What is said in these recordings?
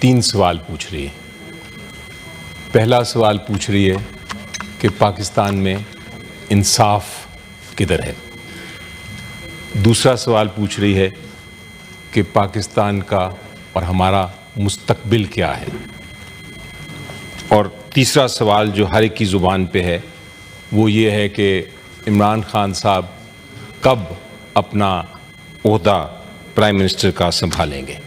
تین سوال پوچھ رہی ہے. پہلا سوال پوچھ رہی ہے کہ پاکستان میں انصاف کدھر ہے. دوسرا سوال پوچھ رہی ہے کہ پاکستان کا اور ہمارا مستقبل کیا ہے. اور تیسرا سوال جو ہر ایک کی زبان پہ ہے وہ یہ ہے کہ عمران خان صاحب کب اپنا عہدہ پرائم منسٹر کا سنبھالیں گے.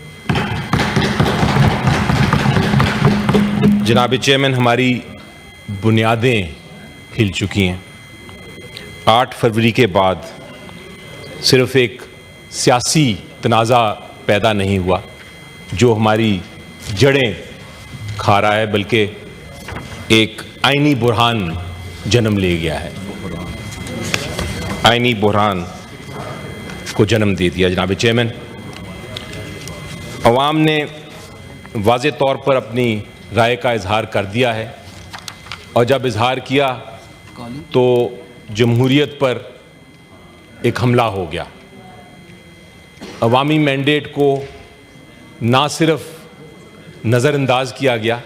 جناب چیئرمین، ہماری بنیادیں ہل چکی ہیں. 8 فروری کے بعد صرف ایک سیاسی تنازع پیدا نہیں ہوا جو ہماری جڑیں کھا رہا ہے، بلکہ ایک آئینی بحران جنم لے گیا ہے. آئینی بحران کو جنم دے دیا. جناب چیئرمین، عوام نے واضح طور پر اپنی رائے کا اظہار کر دیا ہے، اور جب اظہار کیا تو جمہوریت پر ایک حملہ ہو گیا. عوامی مینڈیٹ کو نہ صرف نظر انداز کیا گیا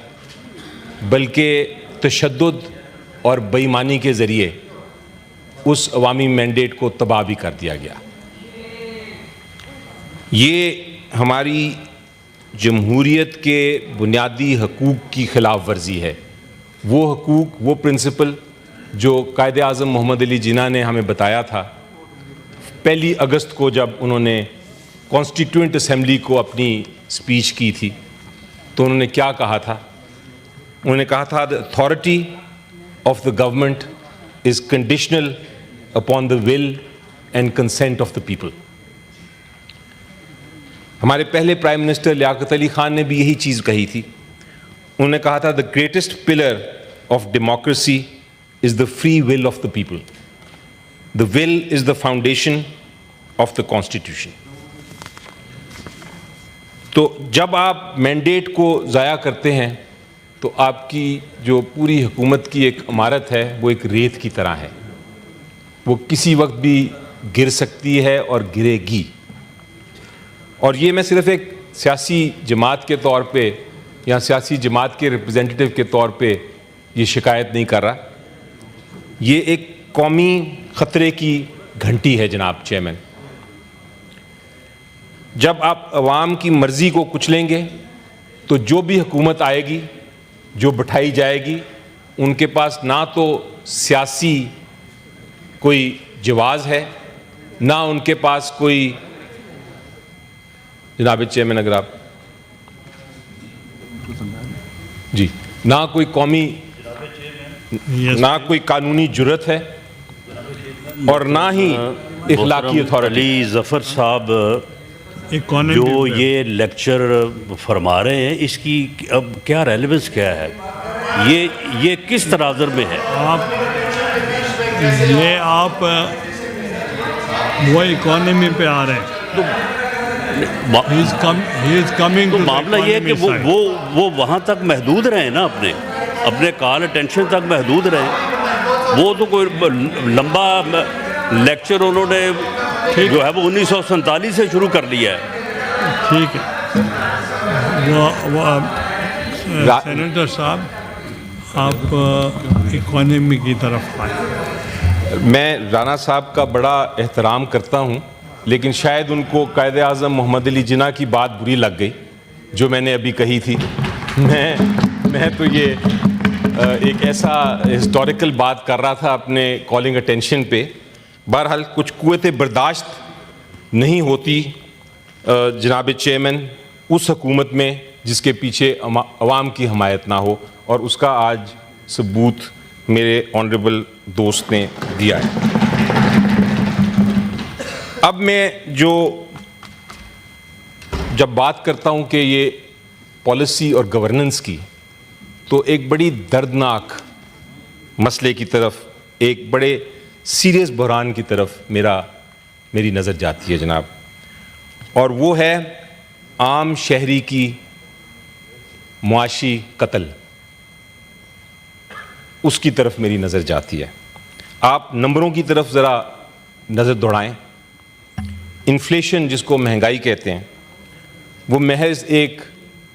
بلکہ تشدد اور بے ایمانی کے ذریعے اس عوامی مینڈیٹ کو تباہ بھی کر دیا گیا. یہ ہماری جمہوریت کے بنیادی حقوق کی خلاف ورزی ہے. وہ حقوق، وہ پرنسپل جو قائد اعظم محمد علی جناح نے ہمیں بتایا تھا 1 اگست کو جب انہوں نے کانسٹیٹیوئنٹ اسمبلی کو اپنی اسپیچ کی تھی. تو انہوں نے کیا کہا تھا؟ انہوں نے کہا تھا the authority of the government is conditional upon the will and consent of the people. ہمارے پہلے پرائم منسٹر لیاقت علی خان نے بھی یہی چیز کہی تھی. انہوں نے کہا تھا the greatest pillar of democracy is the free will of the people. The will is the foundation of the constitution. تو جب آپ مینڈیٹ کو ضائع کرتے ہیں تو آپ کی جو پوری حکومت کی ایک عمارت ہے وہ ایک ریت کی طرح ہے. وہ کسی وقت بھی گر سکتی ہے اور گرے گی. اور یہ میں صرف ایک سیاسی جماعت کے طور پہ یا سیاسی جماعت کے ریپرزینٹیٹو کے طور پہ یہ شکایت نہیں کر رہا. یہ ایک قومی خطرے کی گھنٹی ہے. جناب چیئرمین، جب آپ عوام کی مرضی کو کچلیں گے تو جو بھی حکومت آئے گی، جو بٹھائی جائے گی، ان کے پاس نہ تو سیاسی کوئی جواز ہے، نہ ان کے پاس کوئی، جناب چیئرمین اگر آپ جی، نہ کوئی قومی، نہ کوئی قانونی جرت ہے اور نہ ہی اخلاقی اتھارٹی. علی ظفر صاحب جو یہ لیکچر فرما رہے ہیں، اس کی اب کیا ریلیونس کیا ہے؟ یہ کس تناظر میں ہے؟ آپ وہ اکانومی پہ آ رہے ہیں. تو معاملہ یہ ہے کہ وہ وہاں تک محدود رہے نا، اپنے کال اٹینشن تک محدود رہے. وہ تو کوئی لمبا لیکچر انہوں نے جو ہے وہ 1947 سے شروع کر لیا ہے. ٹھیک ہے. سینیٹر صاحب، آپ اکانومی کی طرف آئیں. میں رانا صاحب کا بڑا احترام کرتا ہوں، لیکن شاید ان کو قائد اعظم محمد علی جناح کی بات بری لگ گئی جو میں نے ابھی کہی تھی. میں تو یہ ایک ایسا ہسٹوریکل بات کر رہا تھا اپنے کالنگ اٹینشن پہ. بہرحال کچھ قوت برداشت نہیں ہوتی جناب چیئرمین اس حکومت میں جس کے پیچھے عوام کی حمایت نہ ہو، اور اس کا آج ثبوت میرے آنریبل دوست نے دیا ہے. اب میں جب بات کرتا ہوں کہ یہ پالیسی اور گورننس کی، تو ایک بڑی دردناک مسئلے کی طرف، ایک بڑے سیریس بحران کی طرف میری نظر جاتی ہے جناب. اور وہ ہے عام شہری کی معاشی قتل. اس کی طرف میری نظر جاتی ہے. آپ نمبروں کی طرف ذرا نظر دوڑائیں. انفلیشن جس کو مہنگائی کہتے ہیں، وہ محض ایک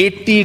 80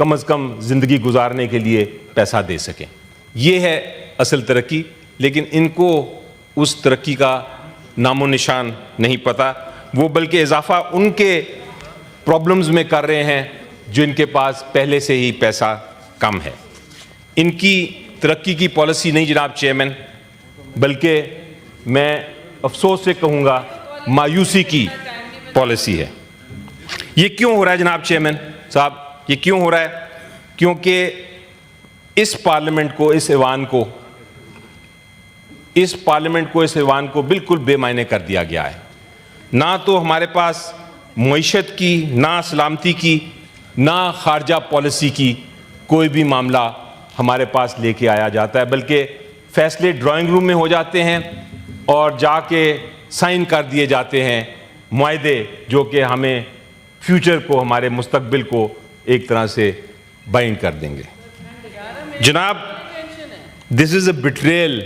کم از کم زندگی گزارنے کے لیے پیسہ دے سکیں. یہ ہے اصل ترقی. لیکن ان کو اس ترقی کا نام و نشان نہیں پتہ. وہ بلکہ اضافہ ان کے پرابلمز میں کر رہے ہیں جو ان کے پاس پہلے سے ہی پیسہ کم ہے. ان کی ترقی کی پالیسی نہیں جناب چیئرمین، بلکہ میں افسوس سے کہوں گا مایوسی کی پالیسی ہے. یہ کیوں ہو رہا ہے جناب چیئرمین صاحب؟ یہ کیوں ہو رہا ہے؟ کیونکہ اس پارلیمنٹ کو، اس ایوان کو بالکل بے معنی کر دیا گیا ہے. نہ تو ہمارے پاس معیشت کی، نہ سلامتی کی، نہ خارجہ پالیسی کی کوئی بھی معاملہ ہمارے پاس لے کے آیا جاتا ہے، بلکہ فیصلے ڈرائنگ روم میں ہو جاتے ہیں اور جا کے سائن کر دیے جاتے ہیں معاہدے جو کہ ہمیں فیوچر کو، ہمارے مستقبل کو ایک طرح سے بائنڈ کر دیں گے. جناب، this is a betrayal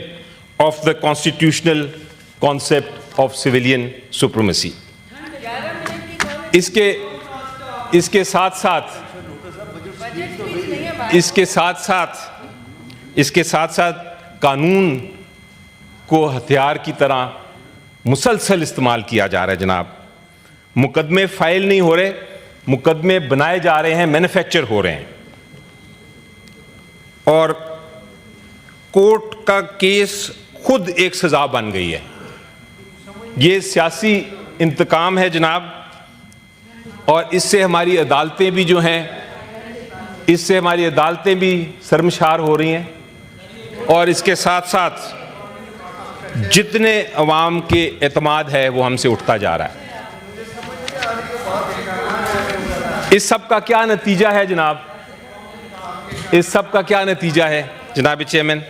of the constitutional concept of civilian supremacy. اس کے ساتھ ساتھ قانون کو ہتھیار کی طرح مسلسل استعمال کیا جا رہا ہے. جناب، مقدمے فائل نہیں ہو رہے، مقدمے بنائے جا رہے ہیں، مینوفیکچر ہو رہے ہیں. اور کورٹ کا کیس خود ایک سزا بن گئی ہے. یہ سیاسی انتقام ہے جناب، اور اس سے ہماری عدالتیں بھی جو ہیں، شرمشار ہو رہی ہیں. اور اس کے ساتھ ساتھ جتنے عوام کے اعتماد ہے وہ ہم سے اٹھتا جا رہا ہے. اس سب کا کیا نتیجہ ہے جناب؟ اس سب کا کیا نتیجہ ہے جناب چیئرمین؟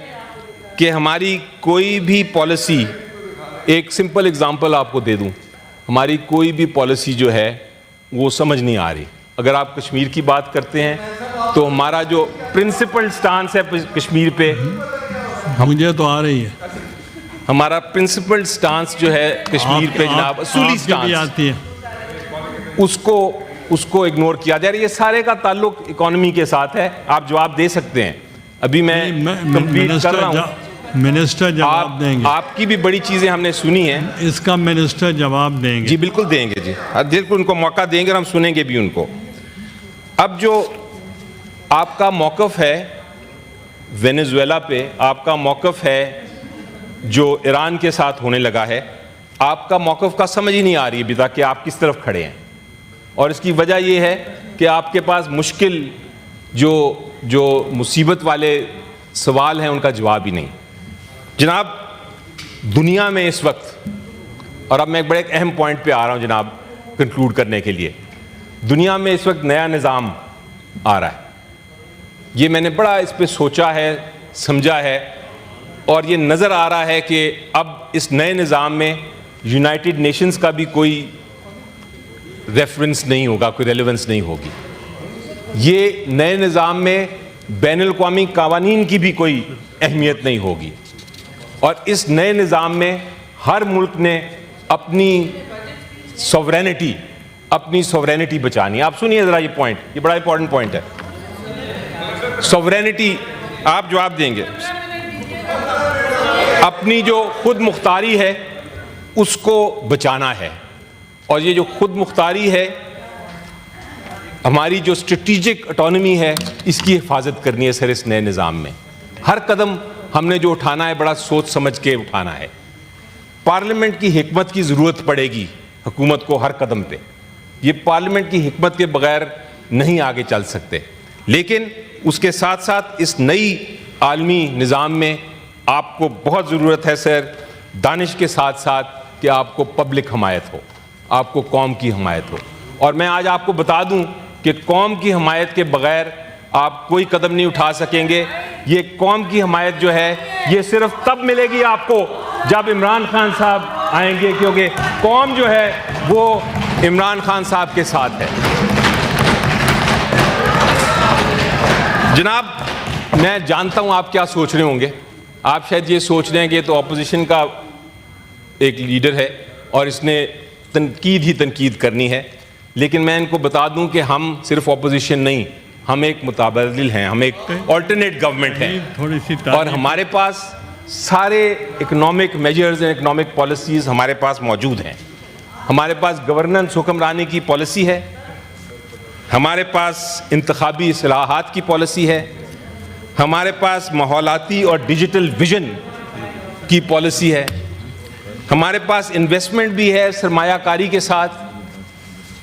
کہ ہماری کوئی بھی پالیسی، ایک سمپل اگزامپل آپ کو دے دوں، ہماری کوئی بھی پالیسی جو ہے وہ سمجھ نہیں آ رہی. اگر آپ کشمیر کی بات کرتے ہیں تو ہمارا جو پرنسپل سٹانس ہے کشمیر پہ، مجھے تو آ رہی ہے، ہمارا پرنسپل سٹانس جو ہے کشمیر پہ جناب، اصولی آتی ہے، اس کو اگنور کیا جا رہا ہے. یہ سارے کا تعلق اکانومی کے ساتھ ہے. آپ جواب دے سکتے ہیں. ابھی میں کمپلیٹ کر رہا ہوں. منسٹر جواب دیں گے. آپ کی بھی بڑی چیزیں ہم نے سنی ہیں. اس کا منسٹر جواب دیں گے. جی بالکل دیں گے. جی بالکل ان کو موقع دیں گے اور ہم سنیں گے بھی ان کو. اب جو آپ کا موقف ہے وینیزویلا پہ، آپ کا موقف ہے جو ایران کے ساتھ ہونے لگا ہے، آپ کا موقف کا سمجھ ہی نہیں آ رہی ابھی تک کہ آپ کس طرف کھڑے ہیں. اور اس کی وجہ یہ ہے کہ آپ کے پاس مشکل جو مصیبت والے سوال ہیں ان کا جواب ہی نہیں. جناب، دنیا میں اس وقت، اور اب میں ایک بڑے اہم پوائنٹ پہ آ رہا ہوں جناب کنکلوڈ کرنے کے لیے، دنیا میں اس وقت نیا نظام آ رہا ہے. یہ میں نے بڑا اس پہ سوچا ہے، سمجھا ہے، اور یہ نظر آ رہا ہے کہ اب اس نئے نظام میں یونائٹڈ نیشنز کا بھی کوئی ریفرنس نہیں ہوگا، کوئی ریلیونس نہیں ہوگی. یہ نئے نظام میں بین الاقوامی قوانین کی بھی کوئی اہمیت نہیں ہوگی. اور اس نئے نظام میں ہر ملک نے اپنی سوورینٹی بچانی ہے. آپ سنیے ذرا یہ پوائنٹ، یہ بڑا امپورٹنٹ پوائنٹ ہے. سوورینٹی، آپ جواب دیں گے. اپنی جو خود مختاری ہے اس کو بچانا ہے. اور یہ جو خود مختاری ہے، ہماری جو اسٹریٹجک اٹانومی ہے، اس کی حفاظت کرنی ہے سر. اس نئے نظام میں ہر قدم ہم نے جو اٹھانا ہے بڑا سوچ سمجھ کے اٹھانا ہے. پارلیمنٹ کی حکمت کی ضرورت پڑے گی حکومت کو ہر قدم پہ. یہ پارلیمنٹ کی حکمت کے بغیر نہیں آگے چل سکتے. لیکن اس کے ساتھ ساتھ اس نئی عالمی نظام میں آپ کو بہت ضرورت ہے سر، دانش کے ساتھ ساتھ، کہ آپ کو پبلک حمایت ہو، آپ کو قوم کی حمایت ہو. اور میں آج آپ کو بتا دوں کہ قوم کی حمایت کے بغیر آپ کوئی قدم نہیں اٹھا سکیں گے. یہ قوم کی حمایت جو ہے یہ صرف تب ملے گی آپ کو جب عمران خان صاحب آئیں گے، کیونکہ قوم جو ہے وہ عمران خان صاحب کے ساتھ ہے. جناب، میں جانتا ہوں آپ کیا سوچ رہے ہوں گے. آپ شاید یہ سوچ رہے ہیں کہ تو اپوزیشن کا ایک لیڈر ہے اور اس نے تنقید ہی تنقید کرنی ہے. لیکن میں ان کو بتا دوں کہ ہم صرف اپوزیشن نہیں، ہم ایک متبادل ہیں, ہم ایک آلٹرنیٹ گورنمنٹ ہیں, تھوڑی سی اور ہمارے پاس سارے economic measures and economic policies ہمارے پاس موجود ہیں. ہمارے پاس گورننس حکمرانی کی پالیسی ہے, ہمارے پاس انتخابی اصلاحات کی پالیسی ہے, ہمارے پاس ماحولیاتی اور ڈیجیٹل ویژن کی پالیسی ہے, ہمارے پاس انویسٹمنٹ بھی ہے سرمایہ کاری کے ساتھ,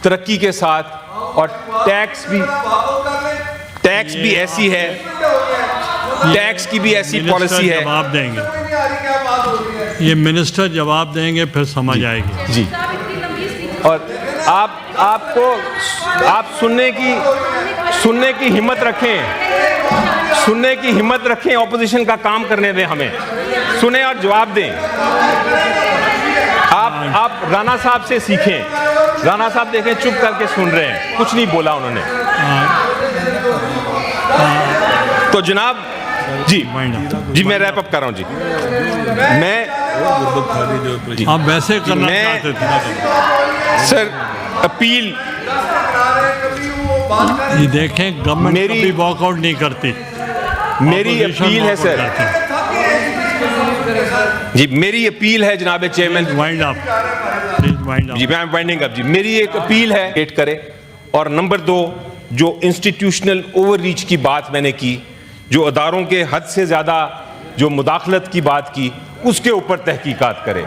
ترقی کے ساتھ, اور ٹیکس بھی ایسی ہے, ٹیکس کی بھی ایسی پالیسی ہے. جواب دیں گے, یہ منسٹر جواب دیں گے, پھر سمجھ آئے گی. جی, اور آپ کو سننے کی ہمت رکھیں, اپوزیشن کا کام کرنے دیں, ہمیں سنیں اور جواب دیں. آپ رانا صاحب سے سیکھیں. رانا صاحب دیکھیں چپ کر کے سن رہے ہیں, کچھ نہیں بولا انہوں نے. تو جناب جی میں ریپ اپ کر رہا ہوں. جی آپ ویسے کرنا چاہتے تھے سر, اپیل یہ دیکھیں گورنمنٹ کبھی واک آؤٹ نہیں کرتی. میری اپیل ہے سر, جی میری اپیل ہے جناب چیئرمین, وائنڈ اپ جی میں وائنڈنگ اپ, جی میری ایک اپیل ہے ایڈ کرے. اور نمبر 2, جو انسٹیٹیوشنل اوور ریچ کی بات میں نے کی, جو اداروں کے حد سے زیادہ جو مداخلت کی بات کی, اس کے اوپر تحقیقات کرے.